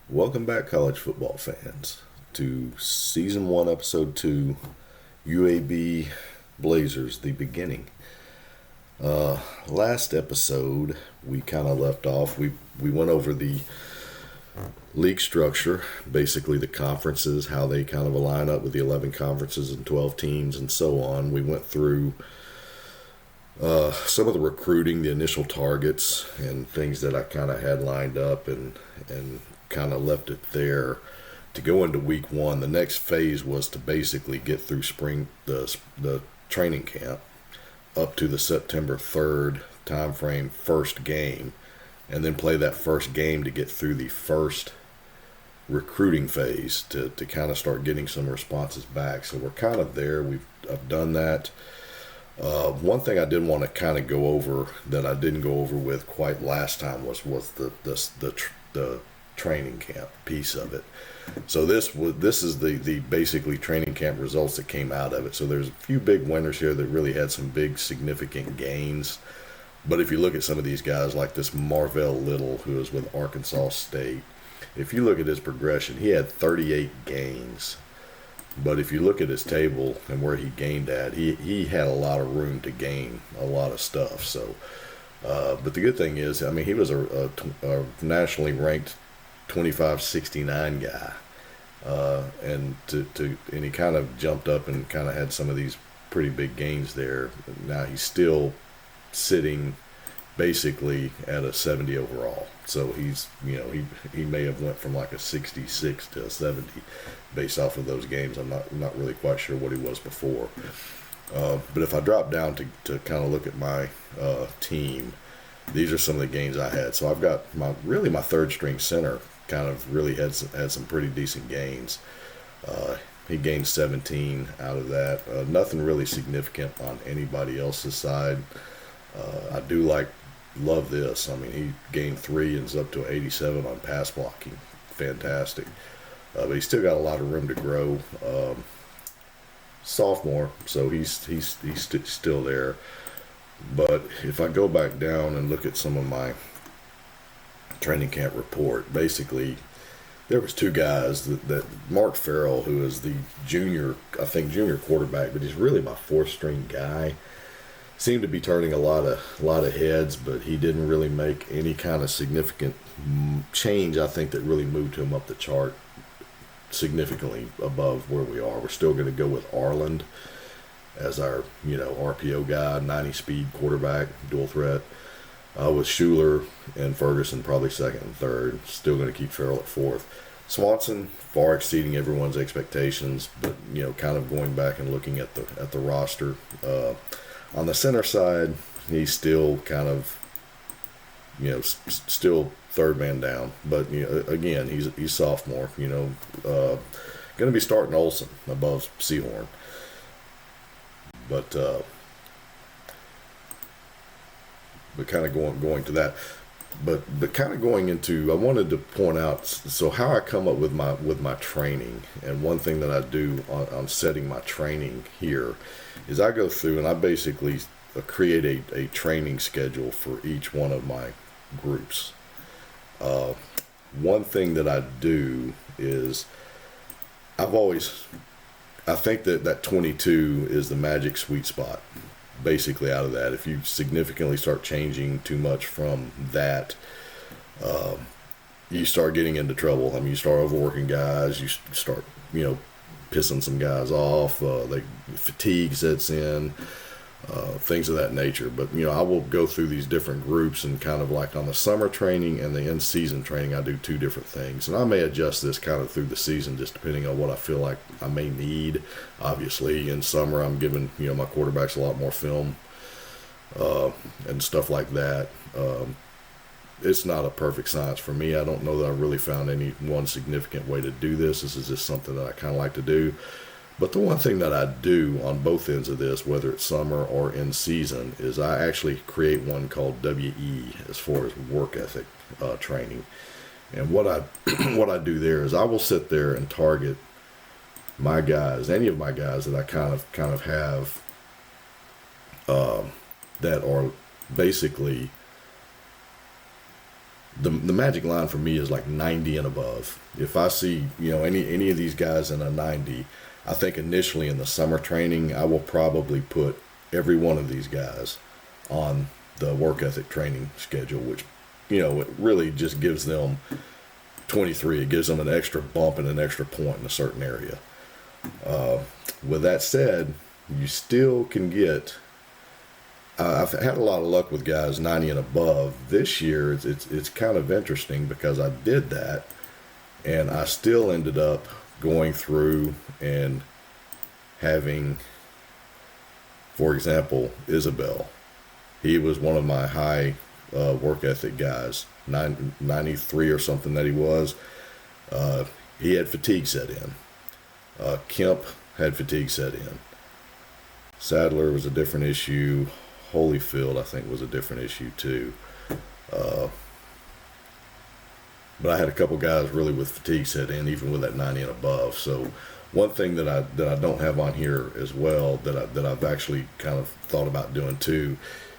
Welcome back, college football fans, to Season 1, Episode 2, UAB Blazers, the beginning. Last episode, we kind of left off. We went over the league structure, basically the conferences, how they kind of align up with the 11 conferences and 12 teams and so on. We went through some of the recruiting, the initial targets, and things that I kind of had lined up and kind of left it there to go into week one. The next phase was to basically get through the training camp up to the September 3rd time frame first game, and then play that first game to get through the first recruiting phase to kind of start getting some responses back. So we're kind of there. I've done that. One thing I did want to kind of go over that I didn't go over with quite last time was the training camp piece of it. So this is the basically training camp results that came out of it. So there's a few big winners here that really had some big significant gains. But if you look at some of these guys like this Marvell Little, who is with Arkansas State, if you look at his progression, he had 38 gains. But if you look at his table and where he gained at, he had a lot of room to gain a lot of stuff. So, but the good thing is, I mean, he was a nationally ranked 2569 guy, and he kind of jumped up and kind of had some of these pretty big gains there. Now he's still sitting basically at a 70 overall. So he's, he may have went from like a 66 to a 70 based off of those games. I'm not really quite sure what he was before. But if I drop down to kind of look at my team, these are some of the gains I had. So I've got my third string center kind of really had some pretty decent gains. He gained 17 out of that. Nothing really significant on anybody else's side. I do love this. I mean, he gained 3 and is up to 87 on pass blocking. Fantastic. But he's still got a lot of room to grow. Sophomore, so he's still there. But if I go back down and look at some of my training camp report, basically there was 2 guys that Mark Farrell, who is the junior quarterback, but he's really my 4th string guy, seemed to be turning a lot of heads, but he didn't really make any kind of significant change, I think, that really moved him up the chart significantly above where we are. We're still going to go with Arland as our RPO guy, 90 speed quarterback, dual threat, with Schuler and Ferguson probably second and third. Still going to keep Farrell at 4th. Swanson far exceeding everyone's expectations, but kind of going back and looking at the roster. On the center side, he's still kind of, still third man down. But, again, he's sophomore, going to be starting Olsen above Seahorn. But kind of going to that. But kind of going into, I wanted to point out, so how I come up with my training, and one thing that I do on setting my training here is I go through and I basically create a training schedule for each one of my groups. One thing that I do is I think that 22 is the magic sweet spot. Basically, out of that, if you significantly start changing too much from that, you start getting into trouble. I mean, you start overworking guys. You start, pissing some guys off. Fatigue sets in, things of that nature. But I will go through these different groups, and kind of like on the summer training and the in-season training, I do 2 different things, and I may adjust this kind of through the season just depending on what I feel like I may need. Obviously, in summer, I'm giving my quarterbacks a lot more film and stuff like that. It's not a perfect science for me. I don't know that I really found any one significant way to do this. This is just something that I kind of like to do. But the one thing that I do on both ends of this, whether it's summer or in season, is I actually create one called WE as far as work ethic training. And what I do there is I will sit there and target my guys, any of my guys that I kind of have that are basically the magic line for me is like 90 and above. If I see, any of these guys in a 90, I think initially in the summer training, I will probably put every one of these guys on the work ethic training schedule, which, it really just gives them 23. It gives them an extra bump and an extra point in a certain area. With that said, you still can get, I've had a lot of luck with guys 90 and above. This year, it's kind of interesting because I did that, and I still ended up going through and having, for example, Isabel. He was one of my high work ethic guys, 93 or something that he was. He had fatigue set in. Kemp had fatigue set in. Sadler was a different issue. Holyfield, I think, was a different issue too. But I had a couple guys really with fatigue set in, even with that 90 and above. So one thing that I don't have on here as well that I've actually kind of thought about doing too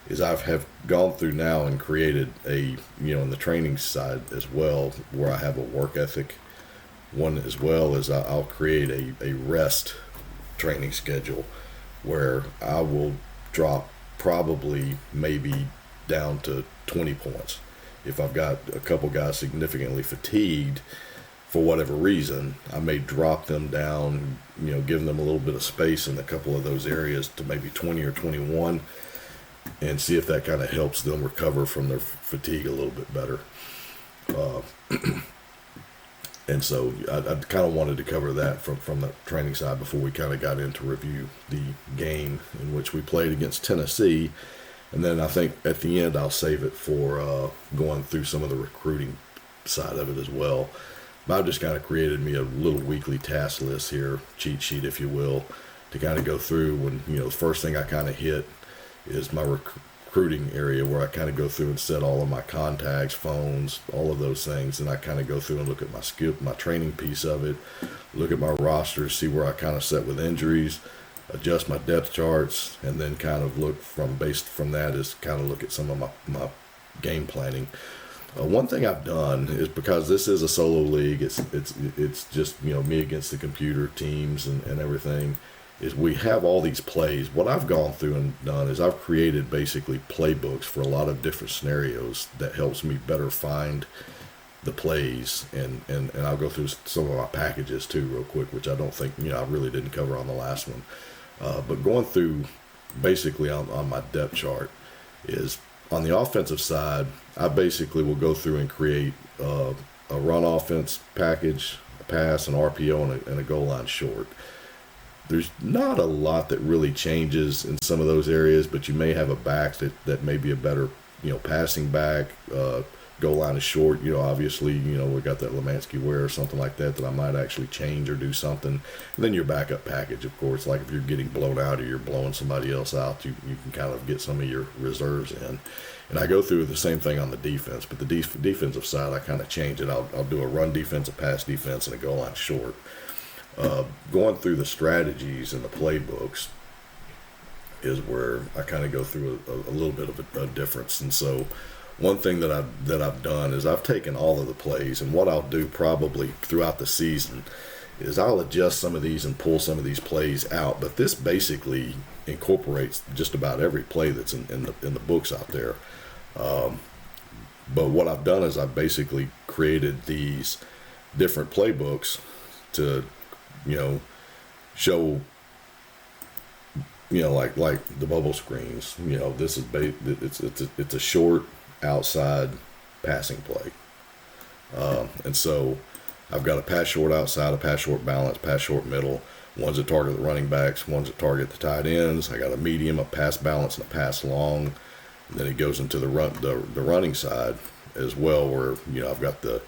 is have gone through now and created a, in the training side as well, where I have a work ethic one, as well as I'll create a rest training schedule where I will drop probably maybe down to 20 points. If I've got a couple guys significantly fatigued for whatever reason, I may drop them down, give them a little bit of space in a couple of those areas to maybe 20 or 21, and see if that kind of helps them recover from their fatigue a little bit better. And so I kind of wanted to cover that from the training side before we kind of got into review the game in which we played against Tennessee. And then I think at the end I'll save it for going through some of the recruiting side of it as well. But I've just kind of created me a little weekly task list here, cheat sheet if you will, to kind of go through when, the first thing I kind of hit is my recruiting area, where I kind of go through and set all of my contacts, phones, all of those things, and I kind of go through and look at my training piece of it, look at my roster, see where I kind of set with injuries, adjust my depth charts, and then kind of based from that is kind of look at some of my game planning. One thing I've done is, because this is a solo league, it's just me against the computer teams and everything, is we have all these plays. What I've gone through and done is I've created basically playbooks for a lot of different scenarios that helps me better find the plays, and I'll go through some of my packages too real quick, which I don't think I really didn't cover on the last one. But going through basically on my depth chart is, on the offensive side, I basically will go through and create a run offense package, a pass, an RPO, and a goal line short. There's not a lot that really changes in some of those areas, but you may have a back that may be a better, passing back. Goal line is short. Obviously, we got that Lemansky wear or something like that I might actually change or do something. And then your backup package, of course, like if you're getting blown out or you're blowing somebody else out, you can kind of get some of your reserves in. And I go through the same thing on the defense, but the defensive side, I kind of change it. I'll do a run defense, a pass defense, and a goal line short. Going through the strategies and the playbooks is where I kind of go through a little bit of a difference. And so one thing that I've done is I've taken all of the plays, and what I'll do probably throughout the season is I'll adjust some of these and pull some of these plays out. But this basically incorporates just about every play that's in the books out there. But what I've done is I've basically created these different playbooks to show, like the bubble screens. This is it's a short outside passing play, and so I've got a pass short outside, a pass short balance, pass short middle. One's that target the running backs, one's that target the tight ends. I got a medium, a pass balance, and a pass long. And then it goes into the running side as well, where I've got the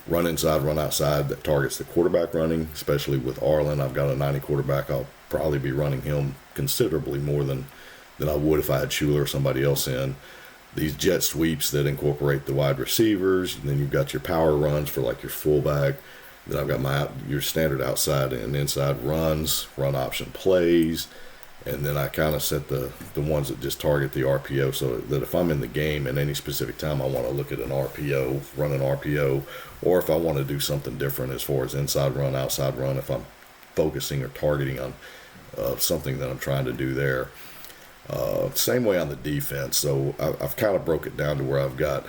run inside, run outside that targets the quarterback running, especially with Arlen. I've got a 90 quarterback. I'll probably be running him considerably more than I would if I had Schuler or somebody else in. These jet sweeps that incorporate the wide receivers. And then you've got your power runs for like your fullback. Then I've got your standard outside and inside runs, run option plays, and then I kind of set the ones that just target the RPO, so that if I'm in the game at any specific time, I want to look at an RPO, run an RPO, or if I want to do something different as far as inside run, outside run, if I'm focusing or targeting on something that I'm trying to do there. Same way on the defense. So I've kind of broke it down to where I've got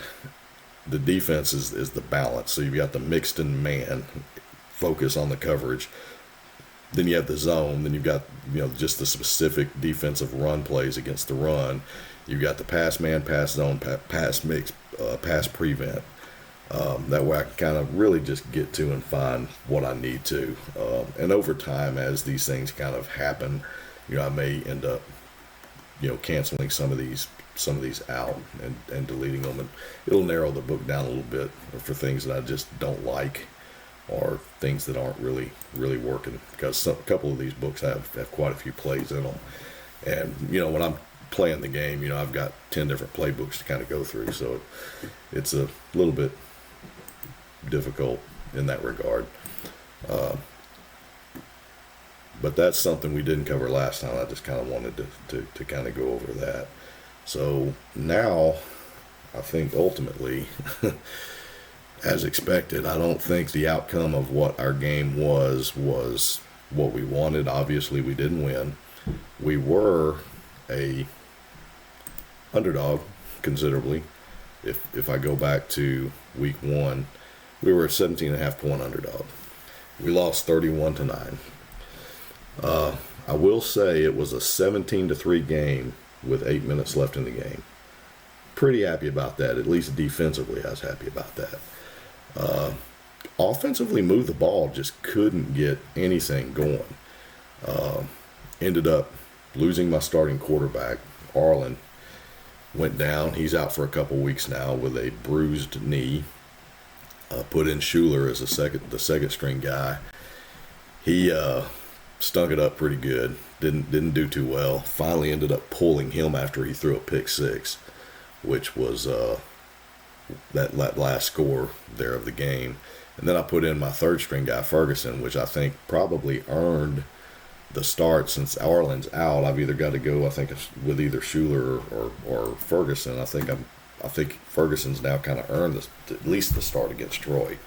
the defense is the balance. So you've got the mixed and man focus on the coverage. Then you have the zone. Then you've got, just the specific defensive run plays against the run. You've got the pass man, pass zone, pass mix, pass prevent. That way I can kind of really just get to and find what I need to. And over time, as these things kind of happen, I may end up, canceling some of these out and deleting them, and it'll narrow the book down a little bit for things that I just don't like, or things that aren't really working, because a couple of these books have quite a few plays in them. And when I'm playing the game, I've got 10 different playbooks to kind of go through, so it's a little bit difficult in that regard. But that's something we didn't cover last time. I just kind of wanted to kind of go over that. So now, I think ultimately, as expected, I don't think the outcome of what our game was what we wanted. Obviously, we didn't win. We were a underdog considerably. If I go back to week 1, we were a 17.5 point underdog. We lost 31-9. I will say it was a 17-3 game with 8 minutes left in the game. Pretty happy about that. At least defensively, I was happy about that. Offensively, moved the ball, just couldn't get anything going. Ended up losing my starting quarterback. Arlen went down. He's out for a couple weeks now with a bruised knee. Put in Schuler as the second string guy. He stunk it up pretty good. Didn't do too well. Finally ended up pulling him after he threw a pick 6, which was that last score there of the game. And then I put in my third string guy, Ferguson, which I think probably earned the start. Since Arlen's out, I've either got to go, I think, with either Schuler or Ferguson. I think Ferguson's now kind of earned at least the start against Troy.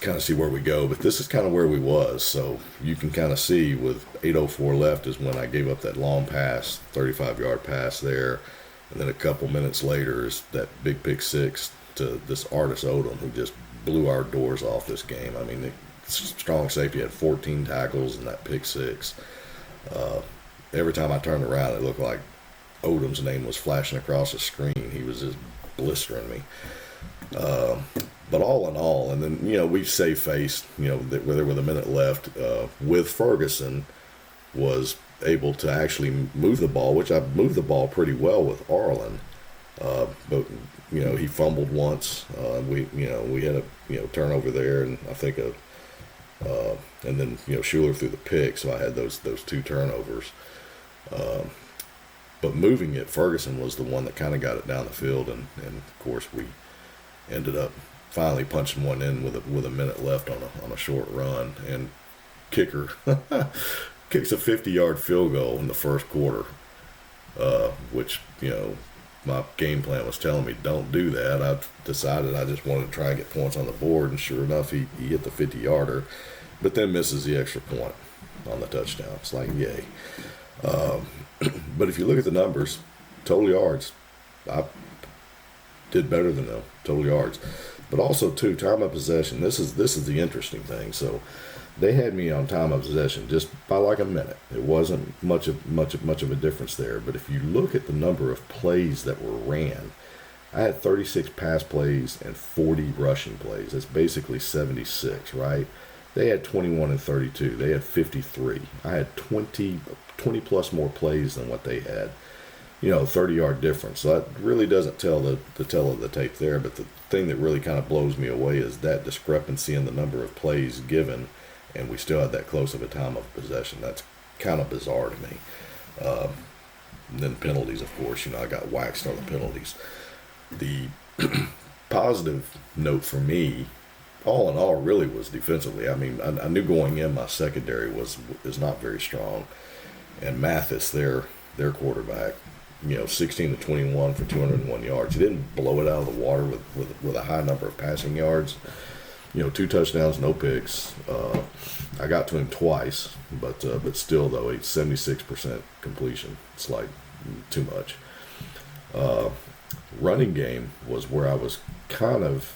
Kind of see where we go, but this is kind of where we was. So you can kind of see with 8:04 left is when I gave up that long pass, 35-yard pass there, and then a couple minutes later is that big pick 6 to this Artis Odom, who just blew our doors off this game. I mean, the strong safety had 14 tackles and that pick 6. Every time I turned around, it looked like Odom's name was flashing across the screen. He was just blistering me. But all in all, and then, we save-faced, where there was a minute left, with Ferguson, was able to actually move the ball, which I moved the ball pretty well with Arlen. But, he fumbled once. We had a, turnover there, and I think and then, Schuler threw the pick, so I had those 2 turnovers. But moving it, Ferguson was the one that kind of got it down the field, and of course we ended up finally punching one in with a minute left on a short run, and kicker kicks a 50-yard field goal in the first quarter, which my game plan was telling me don't do that. I decided I just wanted to try and get points on the board, and sure enough, he hit the 50-yarder, but then misses the extra point on the touchdown. It's like, yay. But if you look at the numbers, total yards, I did better than them, total yards. But also, too, time of possession. This is the interesting thing. So they had me on time of possession just by like a minute. It wasn't much of a difference there. But if you look at the number of plays that were ran, I had 36 pass plays and 40 rushing plays. That's basically 76, right? They had 21 and 32. They had 53. I had 20 plus more plays than what they had. 30-yard difference. So that really doesn't tell the tell of the tape there. But the thing that really kind of blows me away is that discrepancy in the number of plays given, and we still had that close of a time of possession. That's kind of bizarre to me. And then penalties, of course. I got waxed on the penalties. The positive note for me, all in all, really was defensively. I mean, I knew going in my secondary is not very strong. and Mathis, their quarterback, 16 to 21 for 201 yards. He didn't blow it out of the water with a high number of passing yards. 2 touchdowns, no picks. I got to him twice, but still though, a 76% completion. It's like too much. Running game was where I was kind of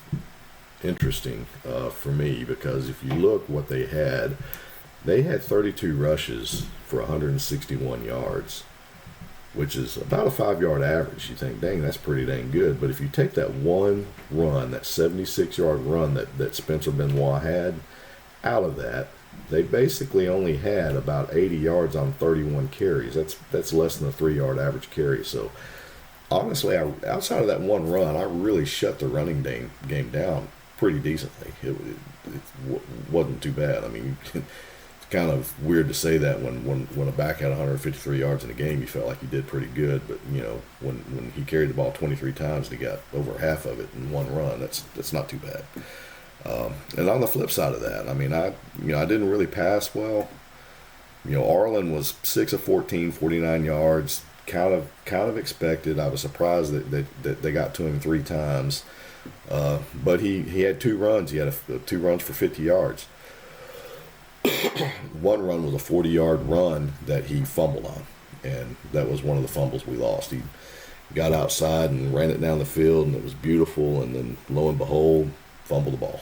interesting for me, because if you look what they had 32 rushes for 161 yards, which is about a 5-yard average. You think, dang, that's pretty dang good. But if you take that one run, that 76-yard run that Spencer Benoit had, out of that, they basically only had about 80 yards on 31 carries. That's less than a 3-yard average carry. So honestly, outside of that one run, I really shut the running game down pretty decently. It wasn't too bad. I mean, it's kind of weird to say that when a back had 153 yards in a game, you felt like he did pretty good. But when he carried the ball 23 times and he got over half of it in one run, that's not too bad. And on the flip side of that, I mean, I didn't really pass well. Arlen was 6 of 14, 49 yards. Kind of expected. I was surprised that they got to him 3 times. But he had 2 runs. He had 2 runs for 50 yards. One run was a 40-yard run that he fumbled on, and that was one of the fumbles we lost. He got outside and ran it down the field, and it was beautiful, and then lo and behold, fumbled the ball.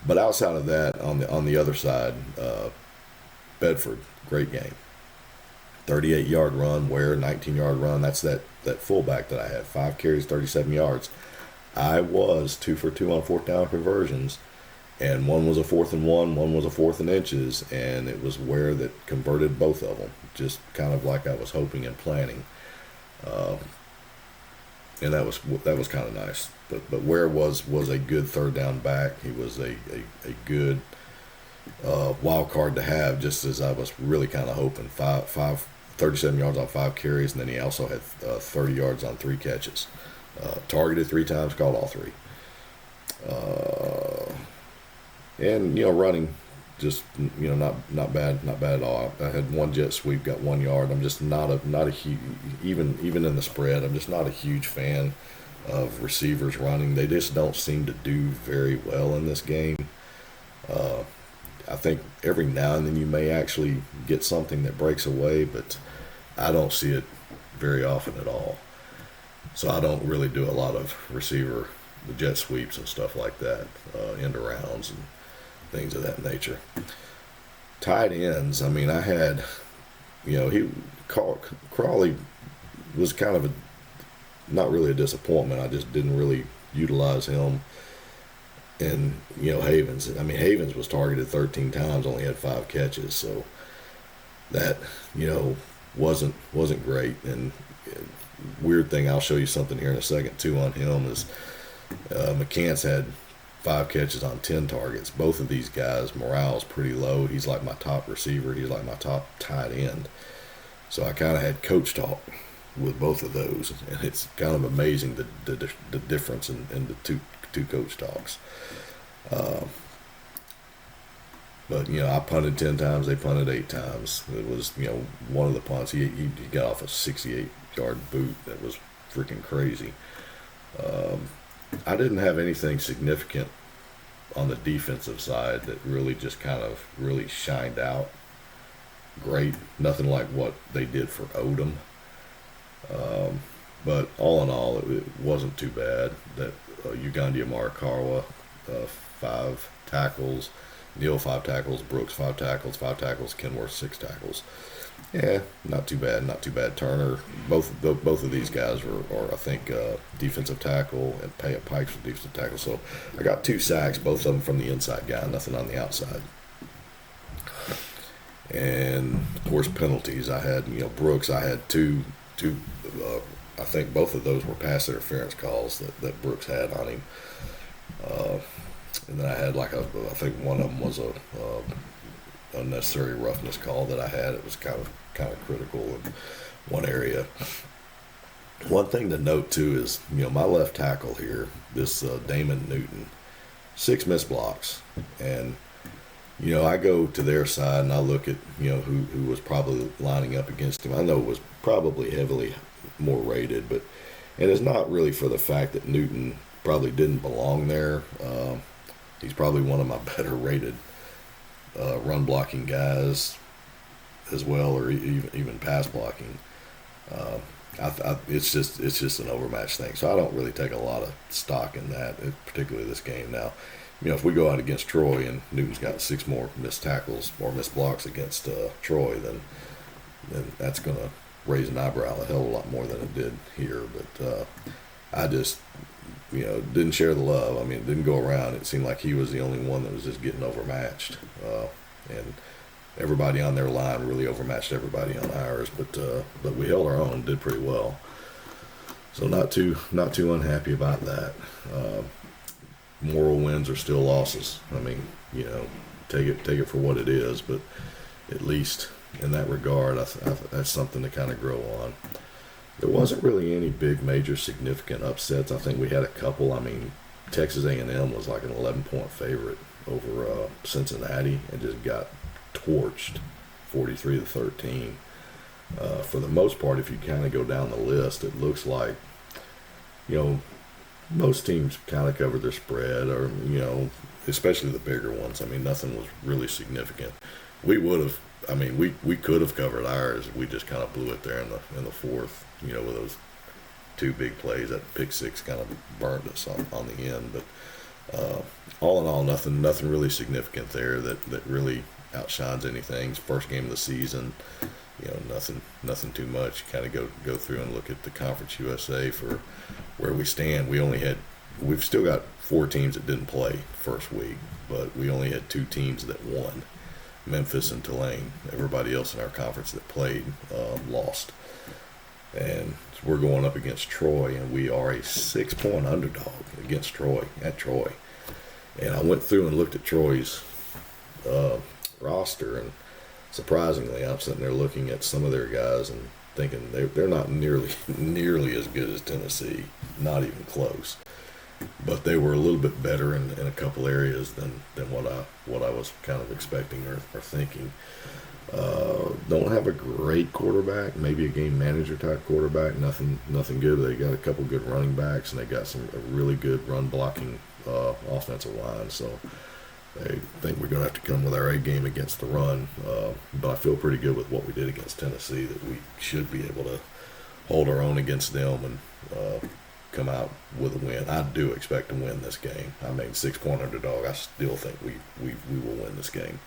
But outside of that, on the other side, Bedford, great game. 38-yard run, Ware, 19-yard run. That's that fullback that I had. 5 carries, 37 yards. I was 2 for 2 on 4th down conversions, and one was a 4th and 1, one was a 4th and inches, and it was Ware that converted both of them, just kind of like I was hoping and planning. And that was kind of nice. But Ware was a good 3rd down back. He was a good wild card to have, just as I was really kind of hoping. 37 yards on 5 carries, and then he also had 30 yards on 3 catches. Targeted 3 times, caught all 3. And running, just not bad at all. I had 1 jet sweep, got 1 yard. I'm just not a huge, even in the spread, I'm just not a huge fan of receivers running. They just don't seem to do very well in this game. I think every now and then you may actually get something that breaks away, but I don't see it very often at all. So I don't really do a lot of receiver, the jet sweeps and stuff like that, end arounds and things of that nature. Tight ends, I mean, I had, Crawley was kind of not really a disappointment. I just didn't really utilize him. And Havens. I mean, Havens was targeted 13 times, only had 5 catches, so that wasn't great. And weird thing, I'll show you something here in a second too on him, is McCants had 5 catches on 10 targets. Both of these guys, morale's pretty low. He's like my top receiver. He's like my top tight end. So I kind of had coach talk with both of those, and it's kind of amazing the difference in the two coach talks. But I punted 10 times, they punted 8 times. It was one of the punts, he got off a 68-yard boot that was freaking crazy. I didn't have anything significant on the defensive side that really just kind of really shined out great. Nothing like what they did for Odom. But all in all, it wasn't too bad. That Uganda Marikawa, 5 tackles, Neal 5 tackles, Brooks 5 tackles, Kenworth 6 tackles. Yeah, not too bad. Turner, both of these guys are I think defensive tackle, and Pikes for defensive tackle. So I got 2 sacks, both of them from the inside guy, nothing on the outside. And of course penalties. I had Brooks. I had two. I think both of those were pass interference calls that Brooks had on him. And then I had I think one of them was a unnecessary roughness call that I had. It was kind of critical in one area. One thing to note too is my left tackle here, this Damon Newton, 6 missed blocks, and I go to their side and I look at, who was probably lining up against him. I know it was probably heavily more rated, and it's not really for the fact that Newton probably didn't belong there. He's probably one of my better rated run blocking guys as well, or even pass blocking. It's just an overmatched thing. So I don't really take a lot of stock in that, particularly this game. Now, if we go out against Troy and Newton's got 6 more missed tackles or missed blocks against Troy, then that's going to raise an eyebrow a hell of a lot more than it did here. But I just, didn't share the love. I mean, it didn't go around. It seemed like he was the only one that was just getting overmatched. And everybody on their line really overmatched everybody on ours. But we held our own, did pretty well. So not too unhappy about that. Moral wins are still losses. I mean, take it for what it is. But at least in that regard, that's something to kind of grow on. There wasn't really any big, major, significant upsets. I think we had a couple. I mean, Texas A&M was like an 11-point favorite over Cincinnati and just got torched 43-13. For the most part, if you kind of go down the list, it looks like, most teams kind of covered their spread, or, especially the bigger ones. I mean, nothing was really significant. We could have covered ours. We just kind of blew it there in the fourth, with those 2 big plays. That pick 6 kind of burned us on the end. But all in all, nothing really significant there that really outshines anything. First game of the season, nothing too much. Kind of go through and look at the Conference USA for where we stand. We've still got 4 teams that didn't play first week, but we only had 2 teams that won, Memphis and Tulane. Everybody else in our conference that played lost. And we're going up against Troy, and we are a 6-point underdog against Troy, at Troy. And I went through and looked at Troy's roster, and surprisingly, I'm sitting there looking at some of their guys and thinking they're not nearly as good as Tennessee, not even close. But they were a little bit better in a couple areas than what I was kind of expecting or thinking. Don't have a great quarterback, maybe a game manager type quarterback. Nothing good. They got a couple good running backs, and they got a really good run blocking offensive line. So I think we're going to have to come with our A game against the run. But I feel pretty good with what we did against Tennessee, that we should be able to hold our own against them and come out with a win. I do expect to win this game. I mean, 6-point underdog. I still think we will win this game.